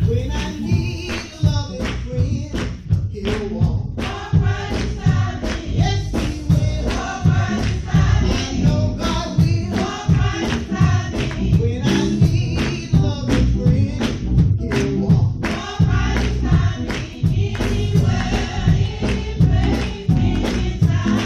When I need a loving friend, he'll walk. Walk right beside me. Yes, he will. Walk right beside I me. know God will. Walk right beside me. When I need a loving friend, he'll walk. Walk right beside me. Anywhere, any place, anytime.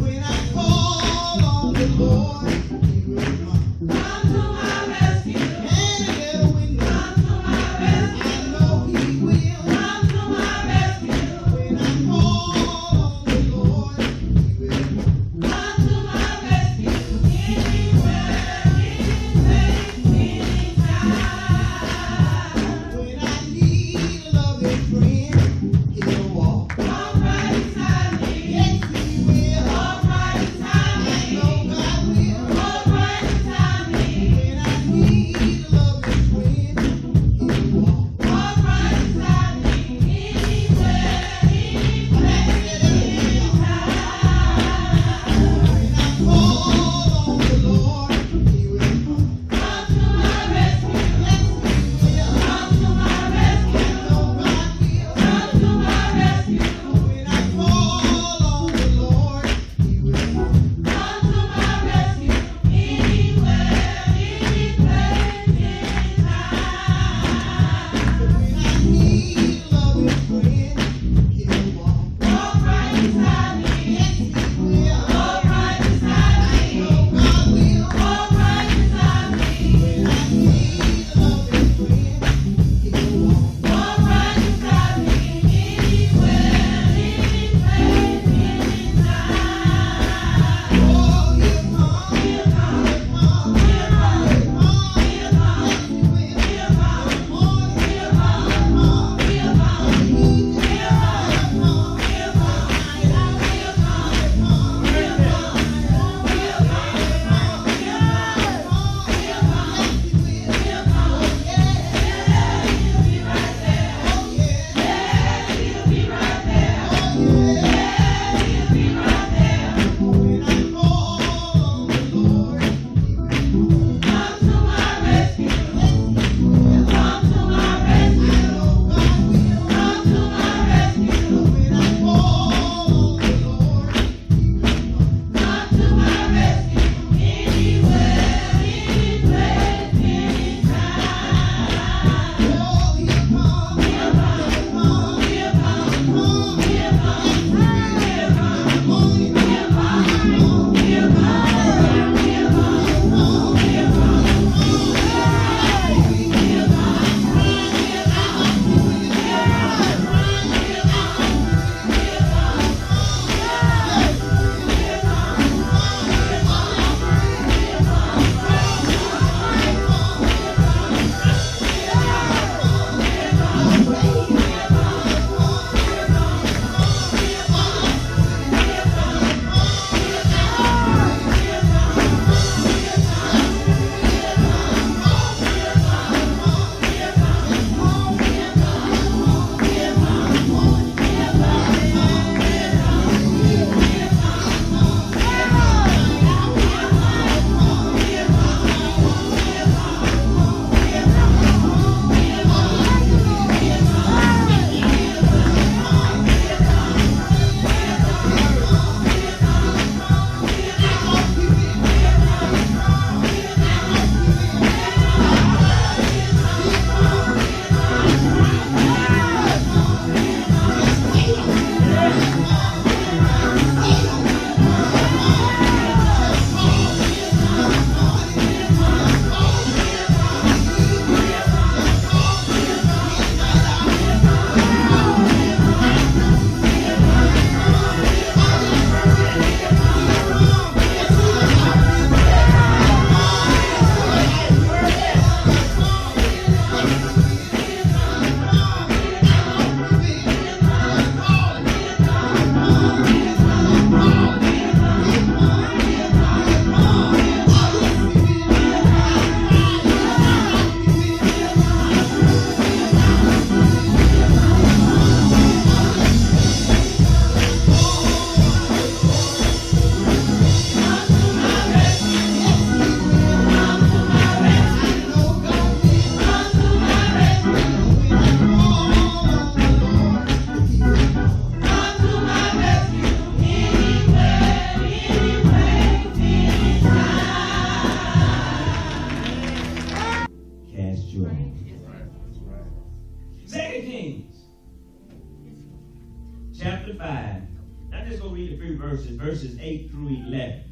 When I call on the Lord, he will come. Come to my rescue. And he'll win. Come to my rescue. I know he will. Come to my rescue. When I call on the Lord, he will come. Come to my rescue. Anywhere, any place, anytime. When I need a loving friend, he'll walk. Walk right beside me. Yes, he will. Walk right beside I me. know God will. verses 8 through 11,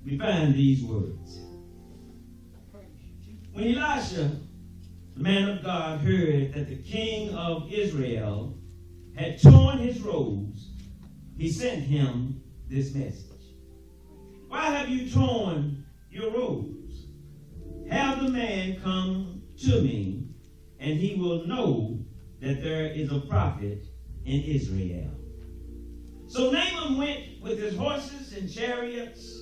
we find these words. When Elisha, the man of God, heard that the king of Israel had torn his robes, he sent him this message. Why have you torn your robes? Have the man come to me, and he will know that there is a prophet in Israel. So Naaman went with his horses and chariots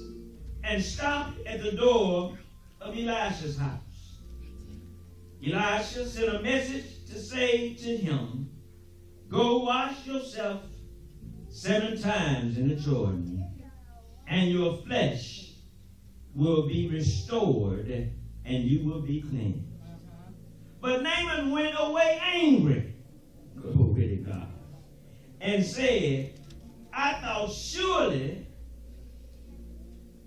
and stopped at the door of Elisha's house. Elisha sent a message to say to him, go wash yourself 7 times in the Jordan, and your flesh will be restored, and you will be clean. But Naaman went away angry, glory to God, and said, I thought surely,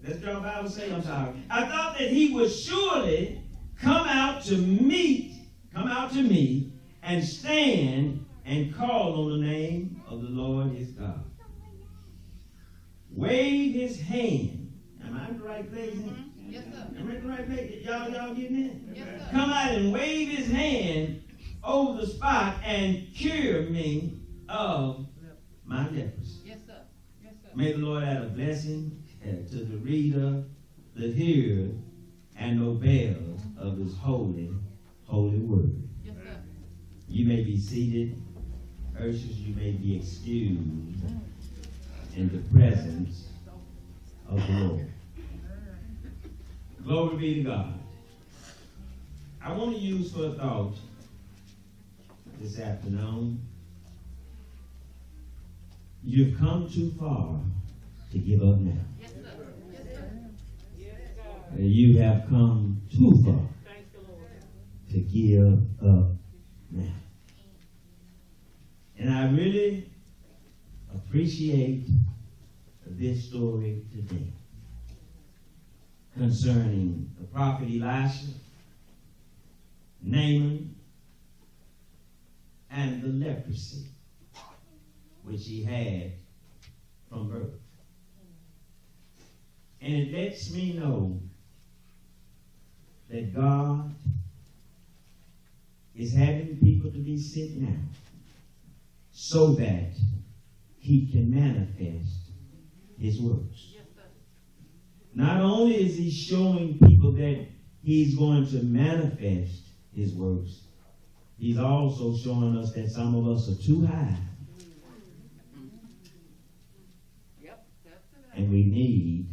let's draw Bible say, I'm sorry. I thought that he would surely come out to me, and stand and call on the name of the Lord his God. Wave his hand. Am I in the right place? Yes, sir. Am I in the right place? Y'all getting in? Yes, sir. Come out and wave his hand over the spot and cure me of my leprosy. Yes, sir. Yes, sir. May the Lord add a blessing to the reader, the hearer, and obeyer of his holy word. Yes, sir. You may be seated. Ushers, you may be excused in the presence of the Lord. Glory be to God. I want to use for a thought this afternoon. You've come too far to give up now. Yes, sir. Yes, sir. You have come too far to give up now. And I really appreciate this story today concerning the prophet Elisha, Naaman, and the leprosy which he had from birth. And it lets me know that God is having people to be sick now so that he can manifest his works. Yes, sir. Not only is he showing people that he's going to manifest his works, he's also showing us that some of us are too high. Yep, that's it. And we need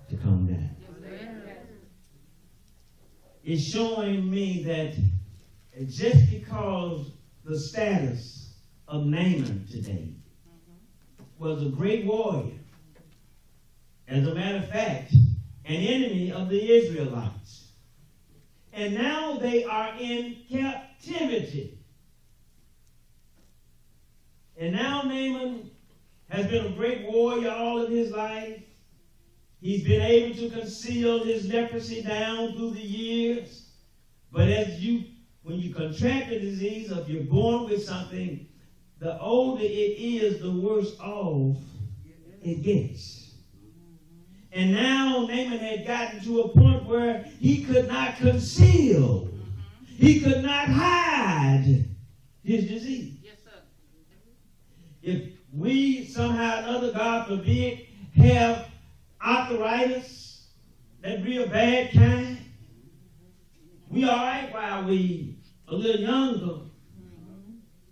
to come down. Yes, sir. It's showing me that just because the status of Naaman today was a great warrior, as a matter of fact, an enemy of the Israelites. And now they are in captivity. And now Naaman has been a great warrior all of his life. He's been able to conceal his leprosy down through the years. But when you contract a disease, or if you're born with something, the older it is, the worse off it gets. And now Naaman had gotten to a point where he could not conceal. He could not hide his disease. Yes, sir. If we somehow or another, God forbid, have arthritis, that real bad kind, we all right while we a little younger.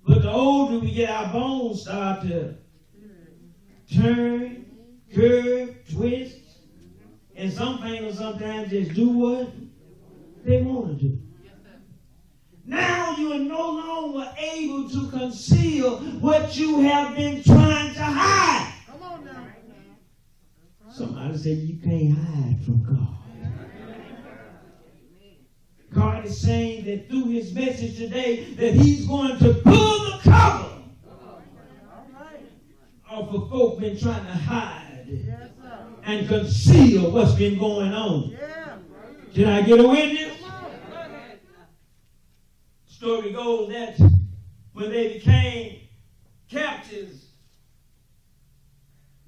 But the older we get, our bones start to turn, curve, twist, and some fingers sometimes just do what they want to do. Yes, sir. Now you are no longer able to conceal what you have been trying to hide. Come on now. Somebody said you can't hide from God. God is saying that through his message today that he's going to pull the cover off of folk been trying to hide Yes, sir. and conceal what's been going on. Yeah. Did I get a witness? Come on. Story goes that when they became captives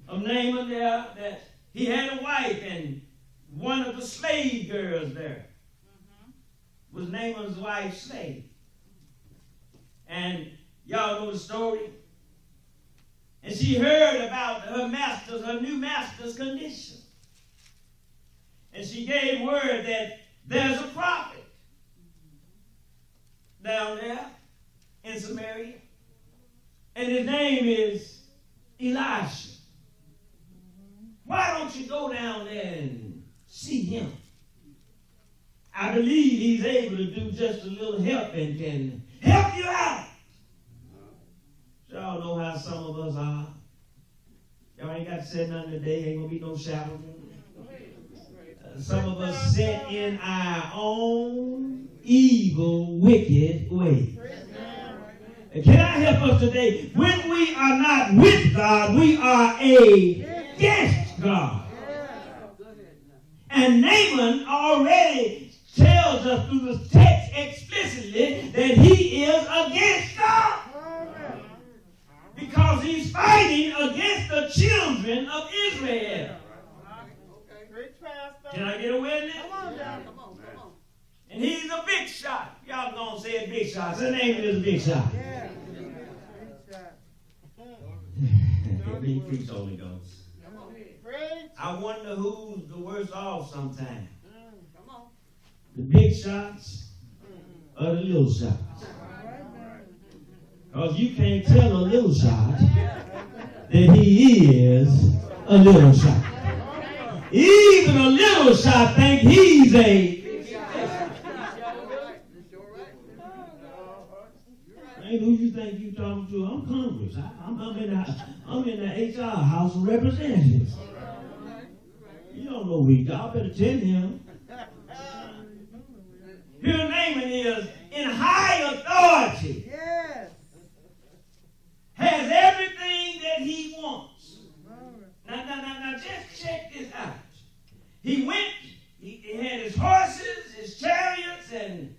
of Naaman there, that he had a wife, and one of the slave girls there was Naaman's wife's slave. And y'all know the story. And she heard about her new master's condition. And she gave word that there's a prophet down there in Samaria. And his name is Elisha. Why don't you go down there and see him? I believe he's able to do just a little help and can help you out. Y'all know how some of us are. Y'all ain't got to say nothing today. Ain't going to be no shouting. Some of us sit in our own evil, wicked way. And can I help us today? When we are not with God, we are against God. And Naaman already tells us through the text explicitly that he is against God. Because he's fighting against the children of Israel. Can I get a witness? Come on. And he's a big shot. Y'all gonna say a big shot. His name is a big shot. Yeah. He preach Holy Ghost. Preach. I wonder who's the worst off sometimes. Come on. The big shots or the little shots. Because you can't tell a little shot that he is a little shot. Even a little shot think he's a... Hey, who you think you talking to? I'm Congress. I'm in the HR House of Representatives. You don't know we. Y'all better tell him. Here Naaman is in high authority. Yes. Has everything that he wants. Now, just check this out. He went, he had his horses, his chariots, and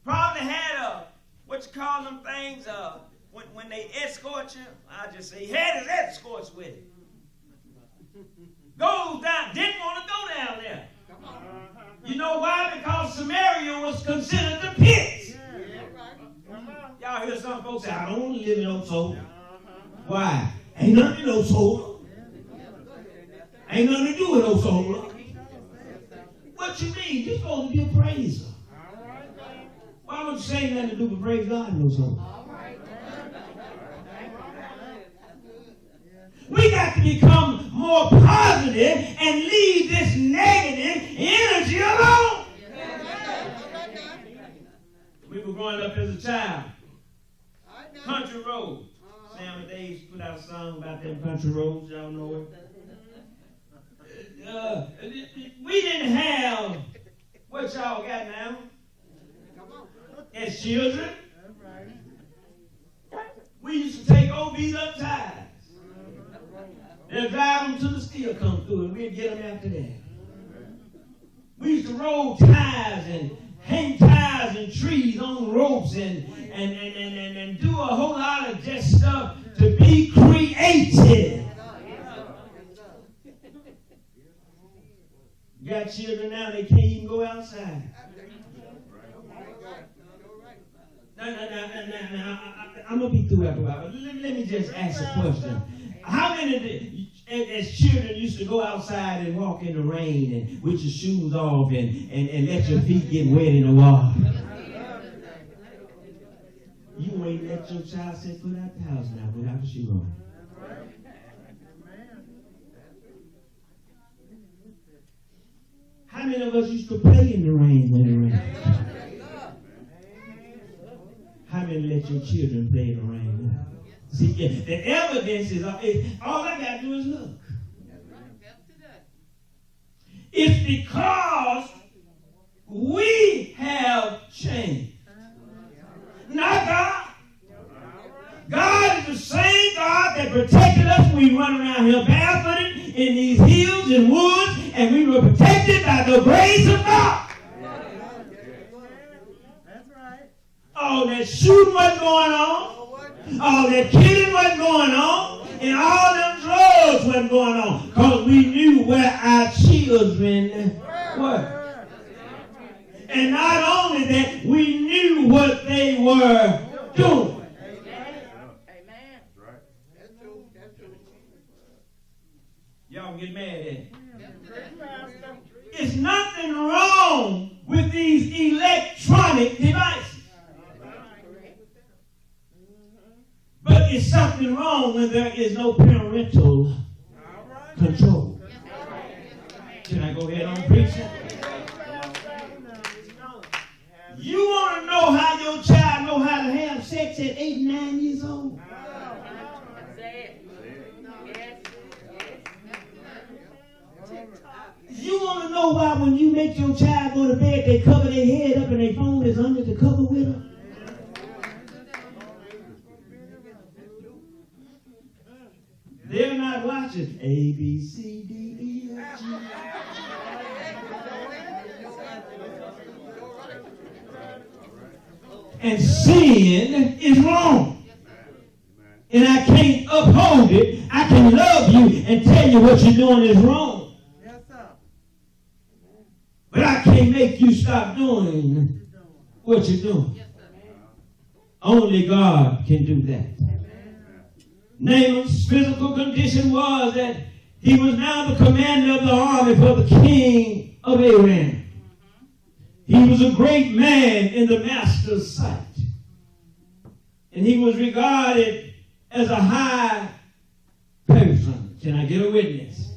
probably had what you call them things, when they escort you, I just say, he had his escorts with him. Goes down, didn't want to go down there. You know why? Because Samaria was considered the pit. Y'all hear some folks say, I don't want to live in no soul. Why? Ain't nothing in no soul. Ain't nothing to do with no soul. What you mean? You're supposed to be a praiser. Why don't you say nothing to do with praise God in no soul? We got to become more positive and leave this negative energy alone. We were growing up as a child. Country roads. Sam and Dave put out a song about them country roads. Y'all know it. We didn't have what y'all got now as children. We used to take old beat up tires. They'll drive them till the steel come through, and we'd get them after that. We used to roll tires and hang tires and trees on ropes and do a whole lot of just stuff to be creative. You got children now, they can't even go outside. Now, I'm going to be through after a while, but let me just ask a question. How many as children used to go outside and walk in the rain and with your shoes off and let your feet get wet in the water? You ain't let your child set foot out the house now without a shoe on. How many of us used to play in the rain when it rained? How many let your children play in the rain? See, the evidence is all I got to do is look. It's because we have changed. Not God. God is the same God that protected us when we run around here barefooted in these hills and woods, and we were protected by the grace of God. That's right. All that shooting wasn't going on. All that killing wasn't going on. And all them drugs wasn't going on because we knew where our children were. And not only that, we knew what they were doing. Y'all get mad at it. It's nothing wrong with these electronic devices. But it's something wrong when there is no parental control. Can I go ahead on preaching? You want to know how your child know how to have sex at 8, 9 years old? You want to know why when you make your child go to bed, they cover their head up and their phone is under the cover with them? They're not watching A, B, C, D, E, F, G. And sin is wrong. And I can't uphold it. I can love you and tell you what you're doing is wrong. Yes, sir. But I can't make you stop doing what you're doing. Only God can do that. Naaman's physical condition was that he was now the commander of the army for the king of Aram. He was a great man in the master's sight. And he was regarded as a high person. Can I get a witness?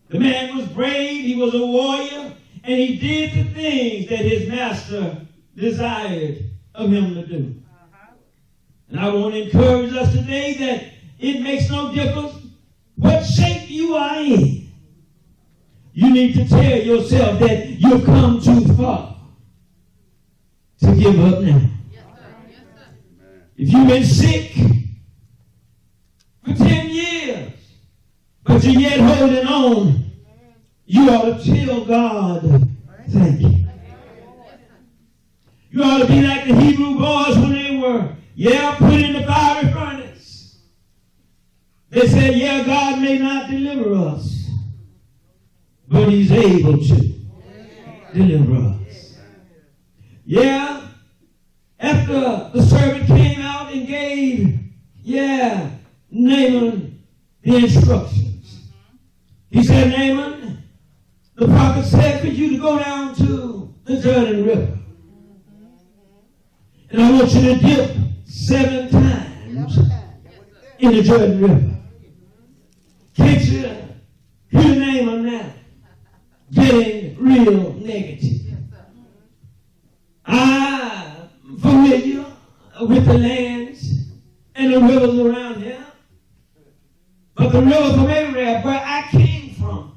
The man was brave, he was a warrior, and he did the things that his master desired of him to do. And I want to encourage us today that it makes no difference what shape you are in. You need to tell yourself that you've come too far to give up now. Yes, sir. Yes, sir. If you've been sick for 10 years, but you're yet holding on, you ought to tell God, thank you. You ought to be like the Hebrew boys when they were, put in the fiery furnace. They said, God may not deliver us, but he's able to deliver us. After the servant came out and gave, Naaman the instructions. He said, Naaman, the prophet said for you to go down to the Jordan River. And I want you to dip 7 times in the Jordan River. Can't you hear Naaman now? Getting real negative. I'm familiar with the lands and the rivers around here. But the river from Arab, where I came from,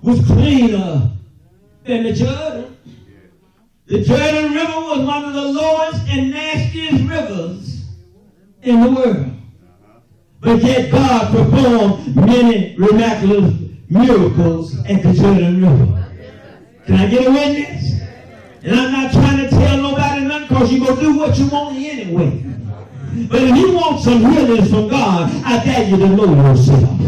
was cleaner than the Jordan. The Jordan River was one of the lowest and nastiest rivers in the world. But yet God performed many miraculous miracles at the Jordan River. Can I get a witness? And I'm not trying to tell nobody nothing because you're going to do what you want anyway. But if you want some healings from God, I dare you to know yourself.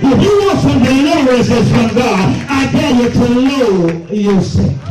If you want some deliverances from God, I dare you to know yourself.